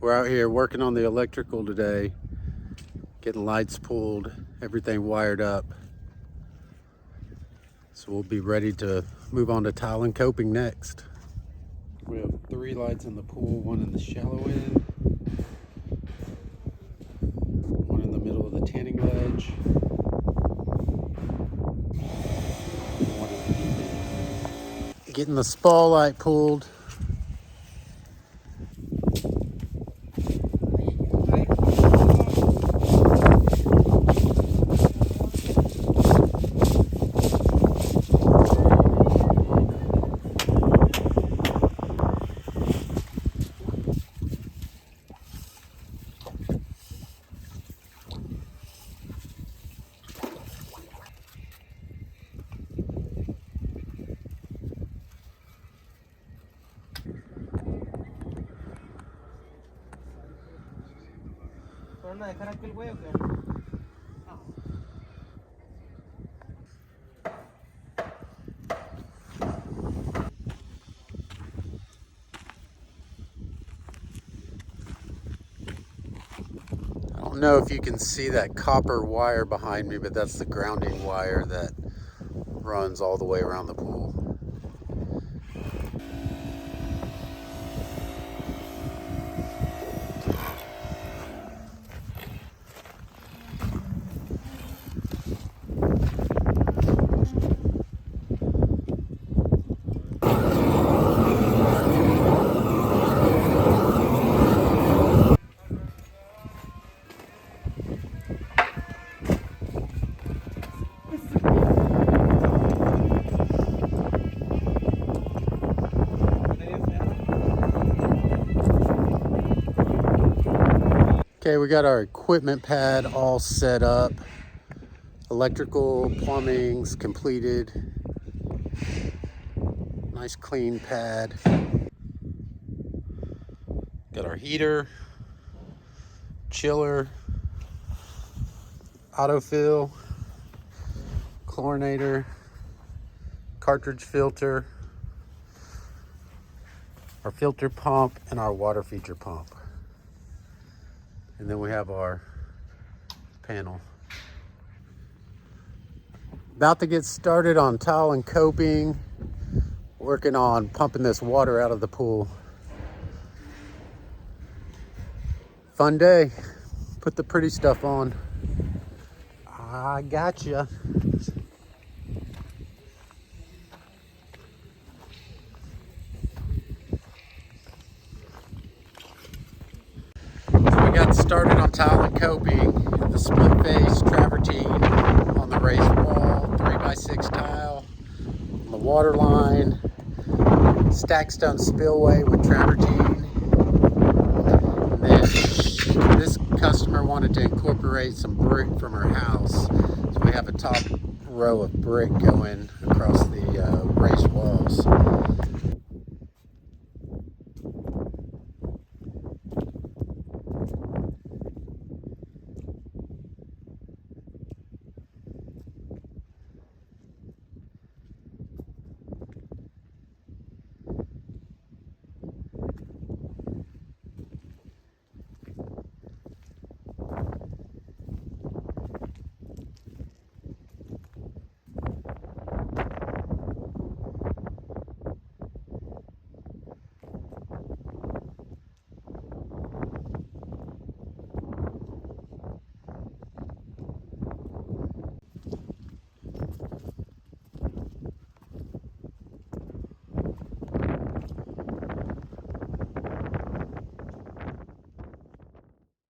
We're out here working on the electrical today, getting lights pulled, everything wired up. So we'll be ready to move on to tile and coping next. We have 3 lights in the pool, 1 in the shallow end, 1 in the middle of the tanning ledge, and 1 in the deep end. Getting the spall light pulled. I don't know if you can see that copper wire behind me, but that's the grounding wire that runs all the way around the pool. Okay, we got our equipment pad all set up. Electrical, plumbing's completed. Nice clean pad. Got our heater, chiller, autofill, chlorinator, cartridge filter, our filter pump, and our water feature pump. And then we have our panel. About to get started on tile and coping, working on pumping this water out of the pool. Fun day. Put the pretty stuff on. I gotcha. We got started on tile and coping, the split face travertine on the raised wall, 3x6 tile, on the water line, stack stone spillway with travertine. And then this customer wanted to incorporate some brick from her house, so we have a top row of brick going across the raised walls.